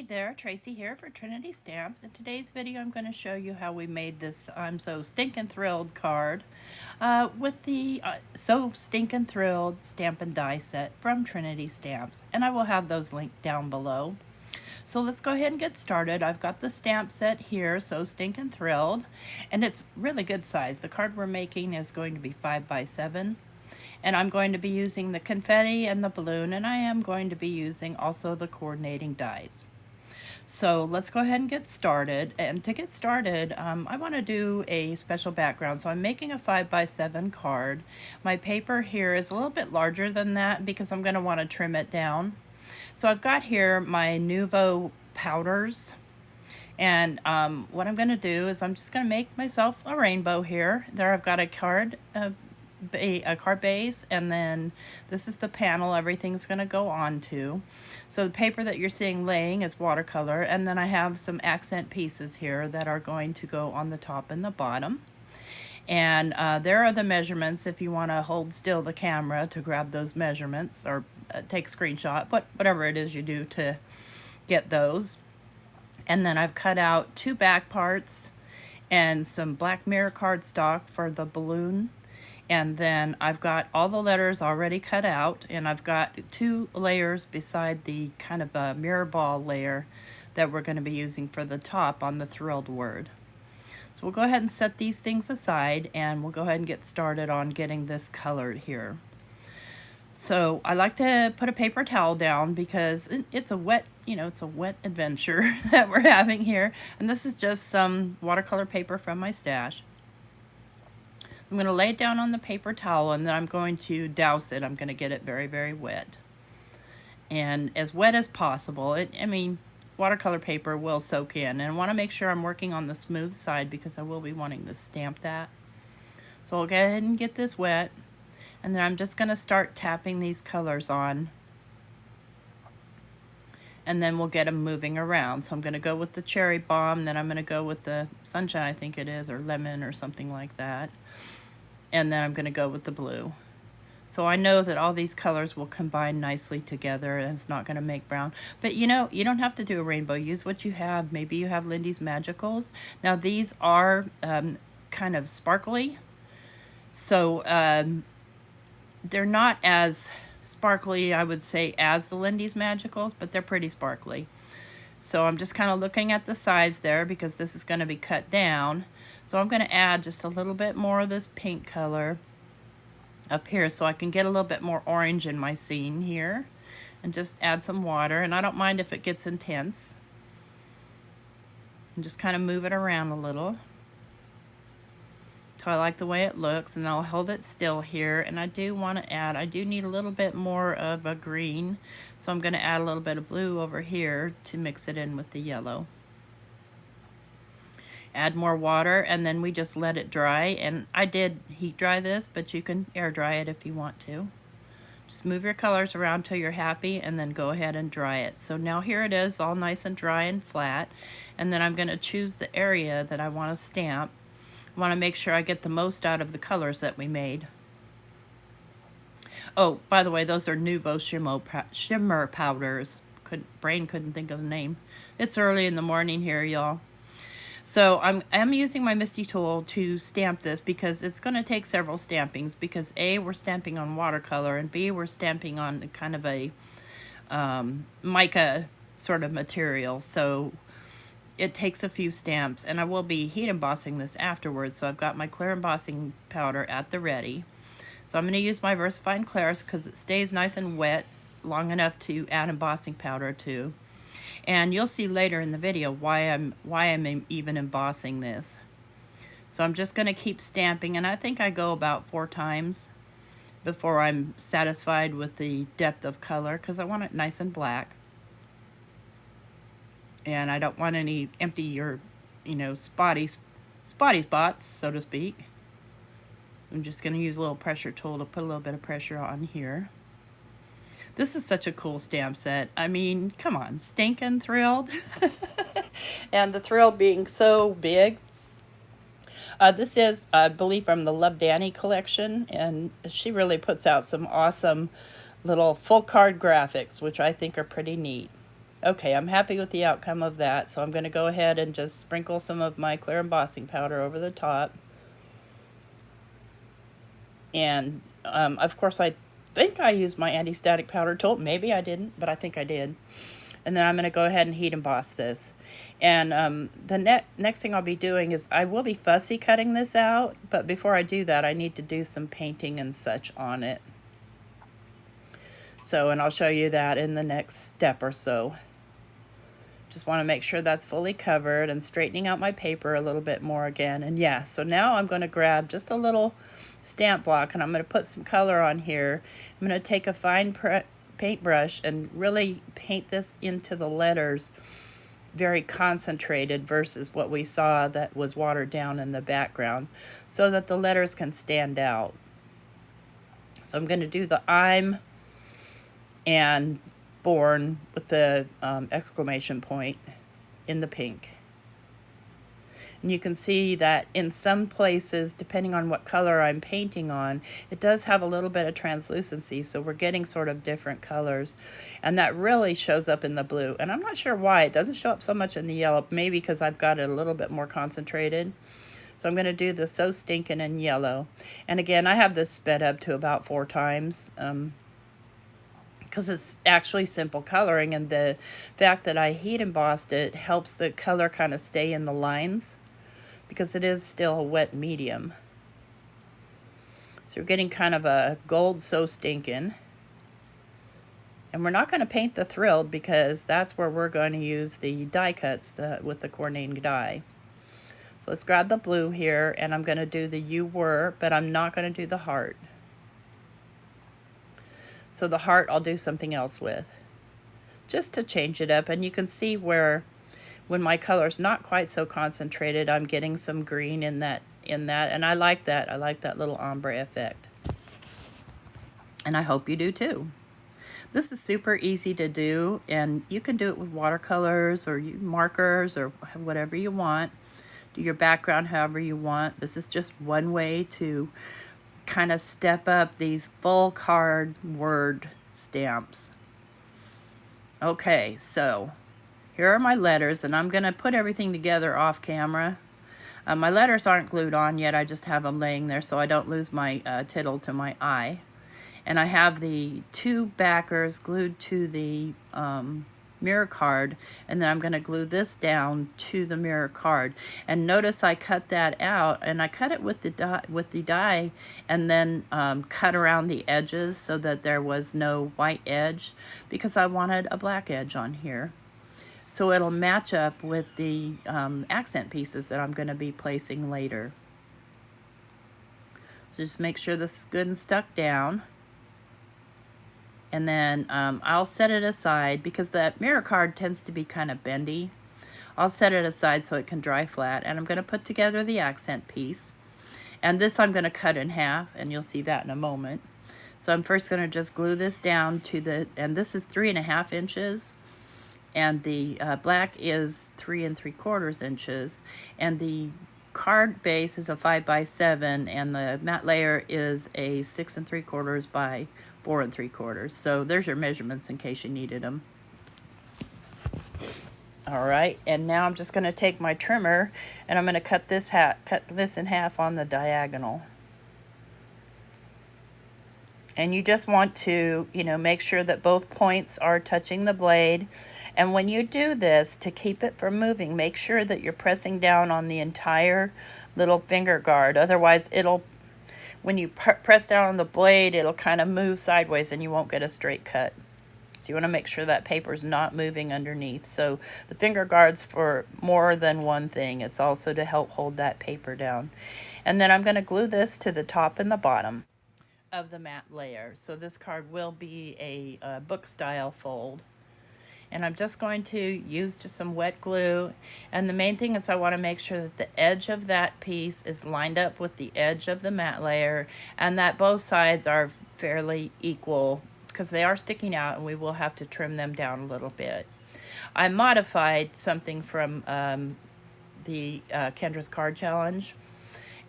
there, Tracy here for Trinity Stamps. In today's video I'm going to show you how we made this I'm So Stinkin' Thrilled card with the So Stinkin' Thrilled stamp and die set from Trinity Stamps, and I will have those linked down below. So let's go ahead and get started. I've got the stamp set here, So Stinkin' Thrilled, and it's really good size. The card we're making is going to be 5 by 7. And I'm going to be using the confetti and the balloon, and I am going to be using also the coordinating dies. So let's go ahead and get started. And to get started, I want to do a special background. So I'm making a 5 by 7 card. My paper here is a little bit larger than that because I'm going to want to trim it down. So I've got here my Nuvo powders. And what I'm going to do is I'm just going to make myself a rainbow here. There I've got a card base, and then this is the panel everything's going to go on to. So the paper that you're seeing laying is watercolor, and then I have some accent pieces here that are going to go on the top and the bottom. And there are the measurements if you want to hold still the camera to grab those measurements, or take a screenshot, whatever it is you do to get those. And then I've cut out 2 back parts and some black mirror cardstock for the balloon. And then I've got all the letters already cut out, and I've got 2 layers beside the kind of a mirror ball layer that we're going to be using for the top on the thrilled word. So we'll go ahead and set these things aside, and we'll go ahead and get started on getting this colored here. So I like to put a paper towel down because it's a wet, it's a wet adventure that we're having here. And this is just some watercolor paper from my stash. I'm going to lay it down on the paper towel, and then I'm going to douse it. I'm going to get it very, very wet. And as wet as possible. Watercolor paper will soak in. And I want to make sure I'm working on the smooth side because I will be wanting to stamp that. So I'll go ahead and get this wet. And then I'm just going to start tapping these colors on. And then we'll get them moving around. So I'm going to go with the cherry bomb, then I'm going to go with the sunshine, I think it is, or lemon or something like that. And then I'm going to go with the blue. So I know that all these colors will combine nicely together, and it's not going to make brown. But you don't have to do a rainbow. Use what you have. Maybe you have Lindy's Magicals. Now these are kind of sparkly. So they're not as sparkly, I would say, as the Lindy's Magicals, but they're pretty sparkly. So I'm just kind of looking at the size there because this is going to be cut down. So I'm going to add just a little bit more of this pink color up here so I can get a little bit more orange in my scene here, and just add some water. And I don't mind if it gets intense. And just kind of move it around a little. I like the way it looks, and I'll hold it still here. And I do want to add, I do need a little bit more of a green, so I'm going to add a little bit of blue over here to mix it in with the yellow. Add more water, and then we just let it dry. And I did heat dry this, but you can air dry it if you want to. Just move your colors around till you're happy, and then go ahead and dry it. So now here it is, all nice and dry and flat. And then I'm going to choose the area that I want to stamp. I want to make sure I get the most out of the colors that we made. Oh, by the way, those are Nuvo shimmer powders. Brain couldn't think of the name. It's early in the morning here, y'all. So I'm using my Misty tool to stamp this because it's going to take several stampings, because A, we're stamping on watercolor, and B, we're stamping on kind of a mica sort of material. So it takes a few stamps, and I will be heat embossing this afterwards, so I've got my clear embossing powder at the ready. So I'm going to use my VersaFine Claris because it stays nice and wet long enough to add embossing powder to. And you'll see later in the video why I'm even embossing this. So I'm just going to keep stamping, and I think I go about 4 times before I'm satisfied with the depth of color, because I want it nice and black. And I don't want any empty or, spotty spots, so to speak. I'm just going to use a little pressure tool to put a little bit of pressure on here. This is such a cool stamp set. I mean, come on, Stinkin' Thrilled. And the Thrilled being so big. This is, I believe, from the Love Dani collection, and she really puts out some awesome little full card graphics, which I think are pretty neat. Okay, I'm happy with the outcome of that, so I'm going to go ahead and just sprinkle some of my clear embossing powder over the top. And of course, I think I used my anti-static powder tool. Maybe I didn't, but I think I did. And then I'm going to go ahead and heat emboss this. And the next thing I'll be doing is I will be fussy cutting this out, but before I do that, I need to do some painting and such on it. So, and I'll show you that in the next step or so. Just want to make sure that's fully covered and straightening out my paper a little bit more again. And yeah, so now I'm going to grab just a little stamp block and I'm going to put some color on here. I'm going to take a fine paintbrush and really paint this into the letters very concentrated versus what we saw that was watered down in the background so that the letters can stand out. So I'm going to do the I'm and born with the exclamation point in the pink. And you can see that in some places, depending on what color I'm painting on, it does have a little bit of translucency, so we're getting sort of different colors. And that really shows up in the blue. And I'm not sure why it doesn't show up so much in the yellow, maybe because I've got it a little bit more concentrated. So I'm going to do the So Stinkin' in yellow. And again, I have this sped up to about 4 times. Because it's actually simple coloring, and the fact that I heat embossed it helps the color kind of stay in the lines because it is still a wet medium. So we're getting kind of a gold So Stinkin'. And we're not going to paint the Thrilled because that's where we're going to use the die cuts with the coordinating die. So let's grab the blue here, and I'm going to do the You Were, but I'm not going to do the heart. So the heart I'll do something else with, just to change it up. And you can see where, when my color's not quite so concentrated, I'm getting some green in that. And I like that. I like that little ombre effect. And I hope you do too. This is super easy to do, and you can do it with watercolors or markers or whatever you want. Do your background however you want. This is just one way to kind of step up these full card word stamps. Okay, so here are my letters, and I'm going to put everything together off camera. My letters aren't glued on yet, I just have them laying there so I don't lose my tittle to my eye. And I have the 2 backers glued to the mirror card, and then I'm going to glue this down to the mirror card. And notice I cut that out, and I cut it with the die and then cut around the edges so that there was no white edge because I wanted a black edge on here. So it'll match up with the accent pieces that I'm going to be placing later. So just make sure this is good and stuck down. And then I'll set it aside because that mirror card tends to be kind of bendy. I'll set it aside so it can dry flat, and I'm going to put together the accent piece. And this I'm going to cut in half, and you'll see that in a moment. So I'm first going to just glue this down to the, and this is 3.5 inches, and the black is 3 3/4 inches, and the card base is a 5 by 7, and the matte layer is a 6 3/4 by 4 3/4. So there's your measurements in case you needed them. All right, and now I'm just going to take my trimmer and I'm going to cut this in half on the diagonal. And you just want to, make sure that both points are touching the blade. And when you do this, to keep it from moving, make sure that you're pressing down on the entire little finger guard. Otherwise, when you press down on the blade, it'll kind of move sideways and you won't get a straight cut. So you want to make sure that paper's not moving underneath. So the finger guard's for more than one thing. It's also to help hold that paper down. And then I'm going to glue this to the top and the bottom of the matte layer. So this card will be a book style fold. And I'm just going to use just some wet glue. And the main thing is I want to make sure that the edge of that piece is lined up with the edge of the matte layer and that both sides are fairly equal because they are sticking out and we will have to trim them down a little bit. I modified something from the Kendra's Card Challenge.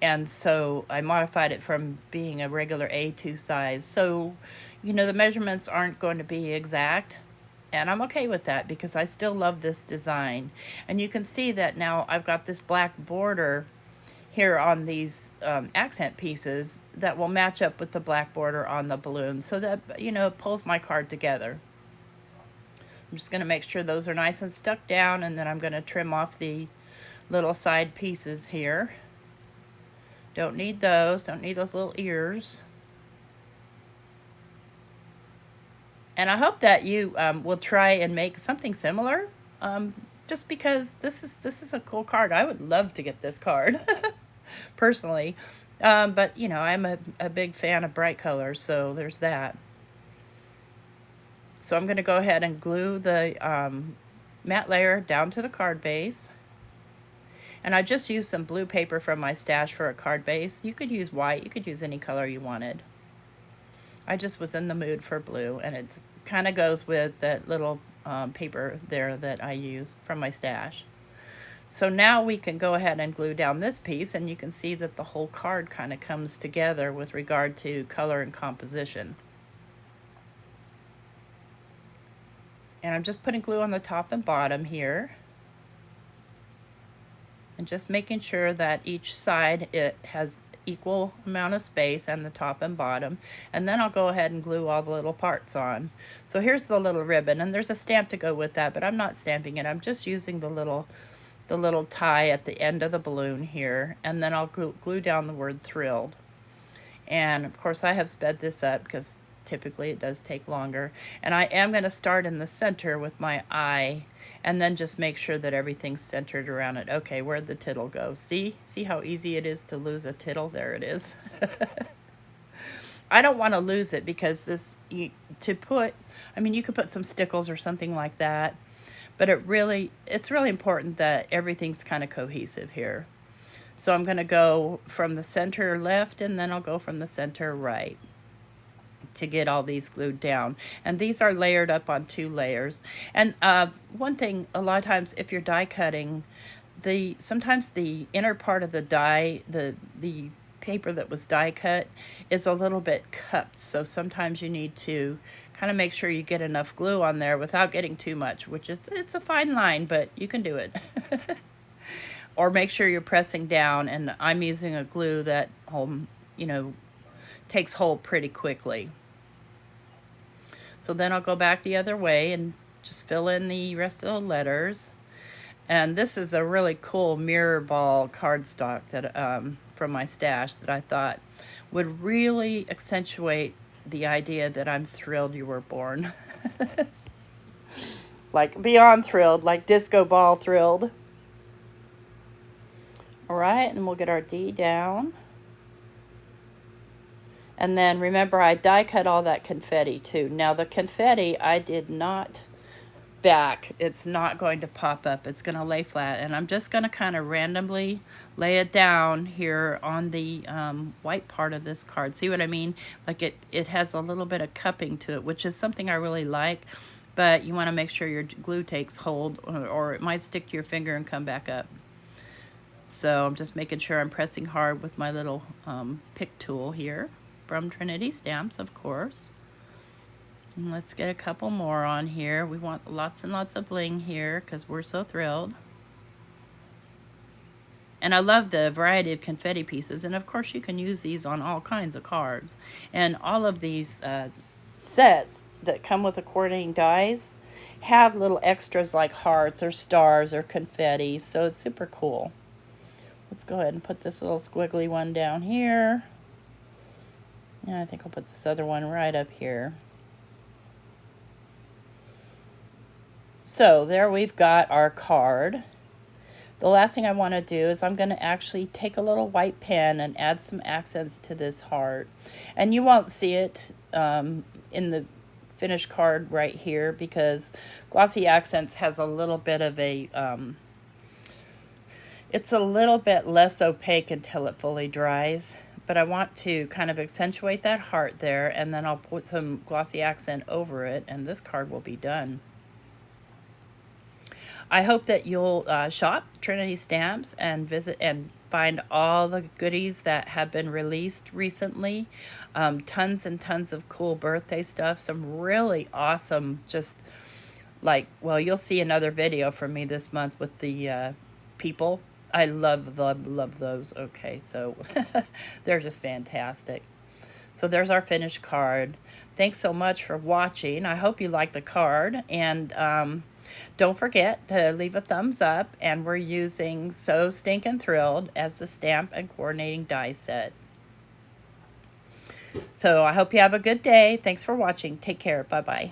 And so I modified it from being a regular A2 size. So, the measurements aren't going to be exact. And I'm okay with that because I still love this design. And you can see that now I've got this black border here on these accent pieces that will match up with the black border on the balloon, so that, you know, it pulls my card together. I'm just going to make sure those are nice and stuck down, and then I'm going to trim off the little side pieces here. Don't need those little ears. And I hope that you will try and make something similar, just because this is a cool card. I would love to get this card personally, but you know, I'm a big fan of bright colors, so there's that. So I'm going to go ahead and glue the matte layer down to the card base. And I just used some blue paper from my stash for a card base. You could use white, you could use any color you wanted. I just was in the mood for blue, and it kind of goes with that little paper there that I use from my stash. So now we can go ahead and glue down this piece, and you can see that the whole card kind of comes together with regard to color and composition. And I'm just putting glue on the top and bottom here, and just making sure that each side it has equal amount of space, and the top and bottom. And then I'll go ahead and glue all the little parts on. So here's the little ribbon, and there's a stamp to go with that, but I'm not stamping it. I'm just using the little tie at the end of the balloon here, and then I'll glue down the word thrilled. And of course I have sped this up because typically it does take longer. And I am going to start in the center with my eye, and then just make sure that everything's centered around it. Okay, where'd the tittle go? See how easy it is to lose a tittle? There it is. I don't want to lose it because I mean, you could put some stickles or something like that, but it's really important that everything's kind of cohesive here. So I'm going to go from the center left, and then I'll go from the center right to get all these glued down. And these are layered up on 2 layers. And one thing, a lot of times if you're die cutting, sometimes the inner part of the die, the paper that was die cut, is a little bit cupped. So sometimes you need to kind of make sure you get enough glue on there without getting too much, which it's a fine line, but you can do it. Or make sure you're pressing down, and I'm using a glue that you know, takes hold pretty quickly. So then I'll go back the other way and just fill in the rest of the letters. And this is a really cool mirror ball cardstock that from my stash that I thought would really accentuate the idea that I'm thrilled you were born. Like beyond thrilled, like disco ball thrilled. All right, and we'll get our D down. And then remember, I die cut all that confetti too. Now the confetti I did not back. It's not going to pop up. It's going to lay flat. And I'm just going to kind of randomly lay it down here on the white part of this card. See what I mean? Like it has a little bit of cupping to it, which is something I really like. But you want to make sure your glue takes hold, or it might stick to your finger and come back up. So I'm just making sure I'm pressing hard with my little pick tool here. From Trinity Stamps, of course. And let's get a couple more on here. We want lots and lots of bling here because we're so thrilled. And I love the variety of confetti pieces. And of course you can use these on all kinds of cards. And all of these sets that come with the coordinating dies have little extras like hearts or stars or confetti. So it's super cool. Let's go ahead and put this little squiggly one down here. Yeah, I think I'll put this other one right up here. So there we've got our card. The last thing I want to do is I'm going to actually take a little white pen and add some accents to this heart. And you won't see it in the finished card right here because Glossy Accents has a little bit of a... it's a little bit less opaque until it fully dries. But I want to kind of accentuate that heart there, and then I'll put some glossy accent over it, and this card will be done. I hope that you'll shop Trinity Stamps and visit and find all the goodies that have been released recently. Tons and tons of cool birthday stuff, some really awesome just like, well, you'll see another video from me this month with the people. I love those. Okay, so they're just fantastic. So there's our finished card. Thanks so much for watching. I hope you like the card. And don't forget to leave a thumbs up. And we're using So Stinkin' Thrilled as the stamp and coordinating die set. So I hope you have a good day. Thanks for watching. Take care. Bye-bye.